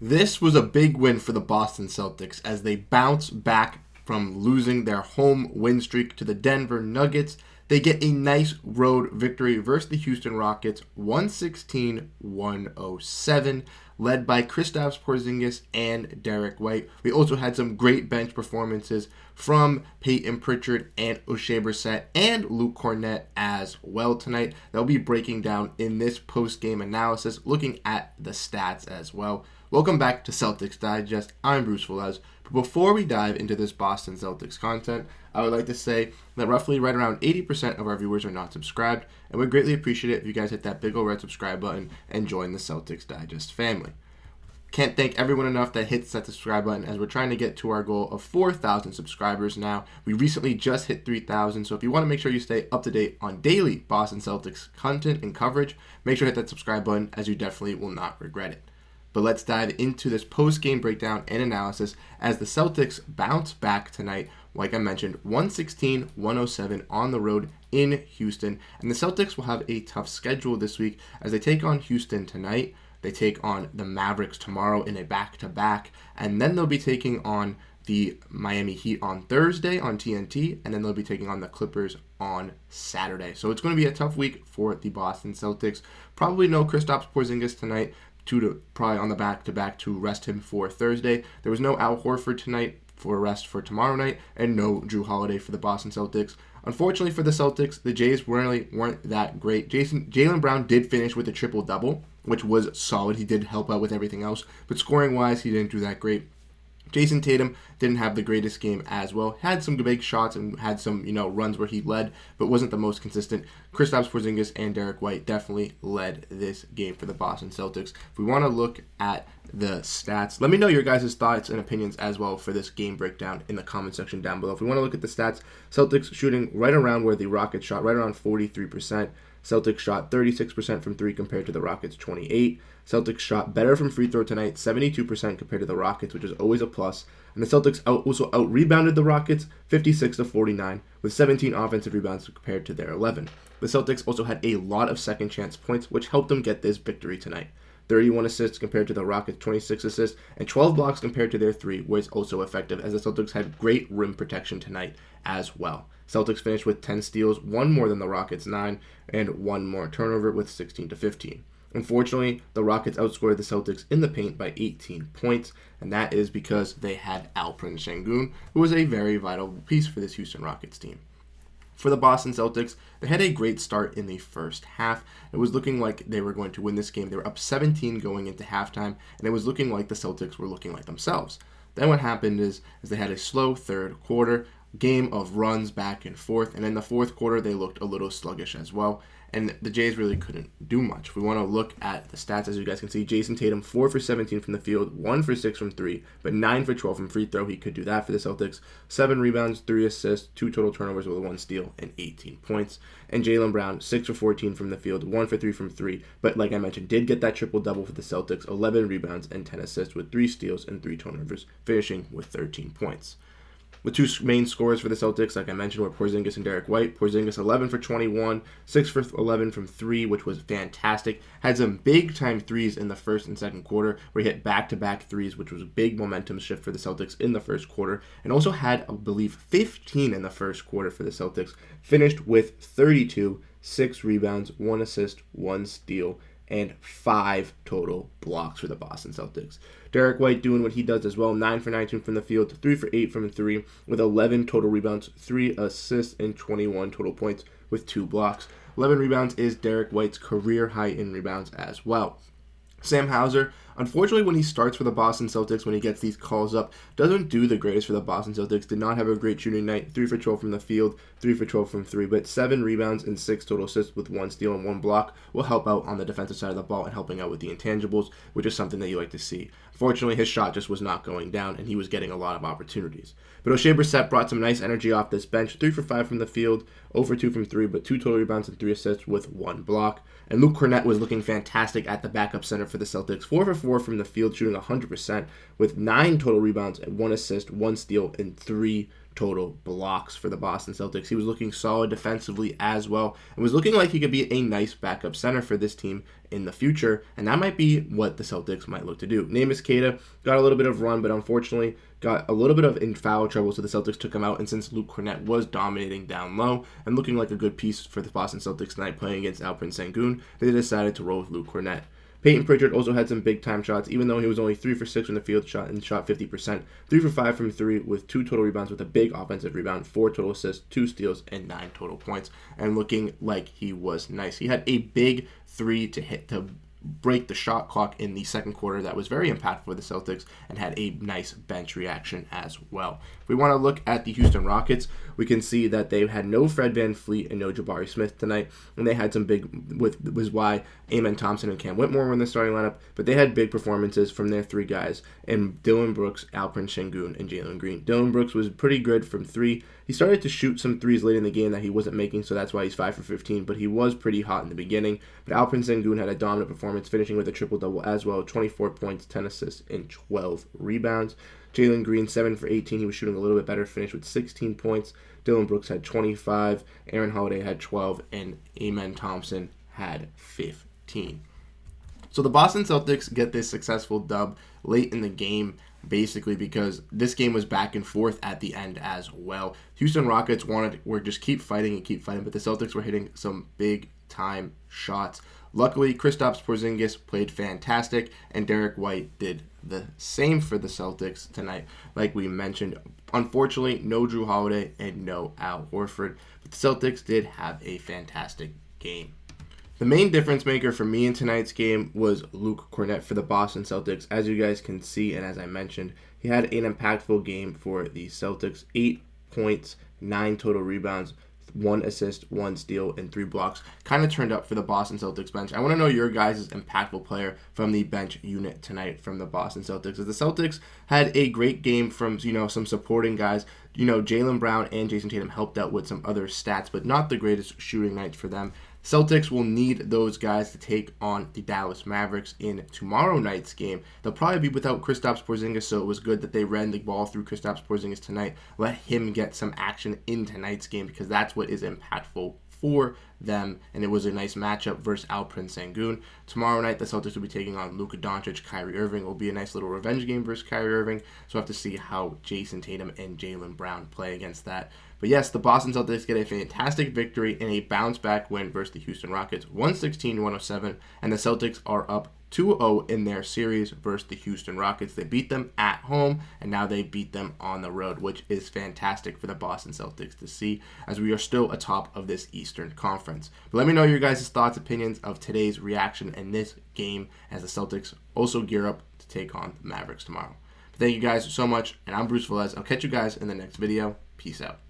This was a big win for the Boston Celtics as they bounce back from losing their home win streak to the Denver Nuggets. They get a nice road victory versus the Houston Rockets, 116-107, led by Kristaps, Porzingis, and Derrick White. We also had some great bench performances from Payton, Pritchard, and Oshae Brissett, and Luke Kornet as well tonight. They'll be breaking down in this post-game analysis, looking at the stats as well. Welcome back to Celtics Digest. I'm Bruce Veliz. But before we dive into this Boston Celtics content, I would like to say that roughly right around 80% of our viewers are not subscribed, and we'd greatly appreciate it if you guys hit that big old red subscribe button and join the Celtics Digest family. Can't thank everyone enough that hits that subscribe button as we're trying to get to our goal of 4,000 subscribers now. We recently just hit 3,000, so if you want to make sure you stay up to date on daily Boston Celtics content and coverage, make sure to hit that subscribe button as you definitely will not regret it. But let's dive into this post-game breakdown and analysis as the Celtics bounce back tonight, like I mentioned, 116-107 on the road in Houston. And the Celtics will have a tough schedule this week as they take on Houston tonight. They take on the Mavericks tomorrow in a back-to-back. And then they'll be taking on the Miami Heat on Thursday on TNT. And then they'll be taking on the Clippers on Saturday. So it's going to be a tough week for the Boston Celtics. Probably no Kristaps Porzingis tonight. To probably on the back-to-back to rest him for Thursday. There was no Al Horford tonight for a rest for tomorrow night, and no Jrue Holiday for the Boston Celtics. Unfortunately for the Celtics, the Jays really weren't that great. Jaylen Brown did finish with a triple-double, which was solid. He did help out with everything else, but scoring-wise, he didn't do that great. Jayson Tatum didn't have the greatest game as well. Had some big shots and had some, runs where he led, but wasn't the most consistent. Kristaps Porzingis and Derrick White definitely led this game for the Boston Celtics. If we want to look at the stats, let me know your guys' thoughts and opinions as well for this game breakdown in the comment section down below. If we want to look at the stats, Celtics shooting right around where the Rockets shot, right around 43%. Celtics shot 36% from 3 compared to the Rockets' 28%. Celtics shot better from free throw tonight, 72% compared to the Rockets, which is always a plus. And the Celtics also out-rebounded the Rockets 56-49 with 17 offensive rebounds compared to their 11. The Celtics also had a lot of second chance points, which helped them get this victory tonight. 31 assists compared to the Rockets' 26 assists, and 12 blocks compared to their 3 was also effective, as the Celtics had great rim protection tonight as well. Celtics finished with 10 steals, 1 more than the Rockets' 9, and 1 more turnover with 16-15. Unfortunately, the Rockets outscored the Celtics in the paint by 18 points, and that is because they had Alperen Sengun, who was a very vital piece for this Houston Rockets team. For the Boston Celtics, they had a great start in the first half. It was looking like they were going to win this game. They were up 17 going into halftime, and it was looking like the Celtics were looking like themselves. Then what happened is they had a slow third quarter, game of runs back and forth, and in the fourth quarter they looked a little sluggish as well, and the Jays really couldn't do much. We want to look at the stats. As you guys can see, Jayson Tatum 4 for 17 from the field, 1 for 6 from 3, but 9 for 12 from free throw. He could do that for the Celtics. 7 rebounds, 3 assists, 2 total turnovers with 1 steal, and 18 points. And Jaylen Brown 6 for 14 from the field, 1 for 3 from 3, but like I mentioned, did get that triple-double for the Celtics, 11 rebounds and 10 assists with 3 steals and 3 turnovers, finishing with 13 points. The two main scorers for the Celtics, like I mentioned, were Porzingis and Derrick White. Porzingis 11 for 21, 6 for 11 from 3, which was fantastic. Had some big-time threes in the first and second quarter, where he hit back-to-back threes, which was a big momentum shift for the Celtics in the first quarter. And also had, I believe, 15 in the first quarter for the Celtics. Finished with 32, 6 rebounds, 1 assist, 1 steal, and 5 total blocks for the Boston Celtics. Derrick White doing what he does as well, 9 for 19 from the field, 3 for 8 from 3, with 11 total rebounds, 3 assists, and 21 total points with 2 blocks. 11 rebounds is Derrick White's career high in rebounds as well. Sam Hauser, unfortunately, when he starts for the Boston Celtics, when he gets these calls up, doesn't do the greatest for the Boston Celtics. Did not have a great shooting night. 3 for 12 from the field, 3 for 12 from 3, but 7 rebounds and 6 total assists with 1 steal and 1 block will help out on the defensive side of the ball and helping out with the intangibles, which is something that you like to see. Fortunately, his shot just was not going down, and he was getting a lot of opportunities. But Oshae Brissett brought some nice energy off this bench. 3 for 5 from the field, 0 for 2 from 3, but 2 total rebounds and 3 assists with 1 block. And Luke Kornet was looking fantastic at the backup center for the Celtics. 4 for 4 from the field, shooting 100% with 9 total rebounds and 1 assist, 1 steal, and 3 total blocks for the Boston Celtics. He was looking solid defensively as well, and was looking like he could be a nice backup center for this team in the future, and that might be what the Celtics might look to do. Neemias got a little bit of run, but unfortunately got a little bit of in foul trouble, so the Celtics took him out, and since Luke Kornet was dominating down low and looking like a good piece for the Boston Celtics tonight playing against Alperen Sengun, they decided to roll with Luke Kornet. Payton Pritchard also had some big-time shots, even though he was only 3 for 6 from the field shot and shot 50%. 3 for 5 from 3 with 2 total rebounds with a big offensive rebound, 4 total assists, 2 steals, and 9 total points, and looking like he was nice. He had a big 3 to hit to break the shot clock in the second quarter that was very impactful for the Celtics and had a nice bench reaction as well. If we want to look at the Houston Rockets, we can see that they had no Fred VanVleet and no Jabari Smith tonight, and they had some big, was why Amen Thompson and Cam Whitmore were in the starting lineup, but they had big performances from their 3 guys, and Dillon Brooks, Alperen Sengun, and Jaylen Green. Dillon Brooks was pretty good from 3. He started to shoot some 3s late in the game that he wasn't making, so that's why he's 5 for 15, but he was pretty hot in the beginning. But Alperen Sengun had a dominant performance, finishing with a triple-double as well, 24 points, 10 assists, and 12 rebounds. Jaylen Green, 7 for 18. He was shooting a little bit better, finished with 16 points. Dillon Brooks had 25. Aaron Holiday had 12. And Amen Thompson had 15. So the Boston Celtics get this successful dub late in the game, basically because this game was back and forth at the end as well. Houston Rockets were just keep fighting, but the Celtics were hitting some big-time shots. Luckily, Kristaps Porzingis played fantastic, and Derrick White did the same for the Celtics tonight, like we mentioned. Unfortunately, no Jrue Holiday and no Al Horford, but the Celtics did have a fantastic game. The main difference maker for me in tonight's game was Luke Kornet for the Boston Celtics. As you guys can see, and as I mentioned, he had an impactful game for the Celtics. 8 points, 9 total rebounds, 1 assist, 1 steal, and 3 blocks. Kind of turned up for the Boston Celtics bench. I want to know your guys' impactful player from the bench unit tonight from the Boston Celtics. As the Celtics had a great game from, some supporting guys. Jaylen Brown and Jayson Tatum helped out with some other stats, but not the greatest shooting nights for them. Celtics will need those guys to take on the Dallas Mavericks in tomorrow night's game. They'll probably be without Kristaps Porzingis, so it was good that they ran the ball through Kristaps Porzingis tonight. Let him get some action in tonight's game because that's what is impactful for them, and it was a nice matchup versus Alperen Sengun. Tomorrow night, the Celtics will be taking on Luka Doncic. Kyrie Irving will be a nice little revenge game versus Kyrie Irving, so we'll have to see how Jayson Tatum and Jaylen Brown play against that. But yes, the Boston Celtics get a fantastic victory in a bounce-back win versus the Houston Rockets, 116-107, and the Celtics are up 2-0 in their series versus the Houston Rockets. They beat them at home, and now they beat them on the road, which is fantastic for the Boston Celtics to see, as we are still atop of this Eastern Conference. But let me know your guys' thoughts, opinions of today's reaction in this game as the Celtics also gear up to take on the Mavericks tomorrow. But thank you guys so much, and I'm Bruce Velez. I'll catch you guys in the next video. Peace out.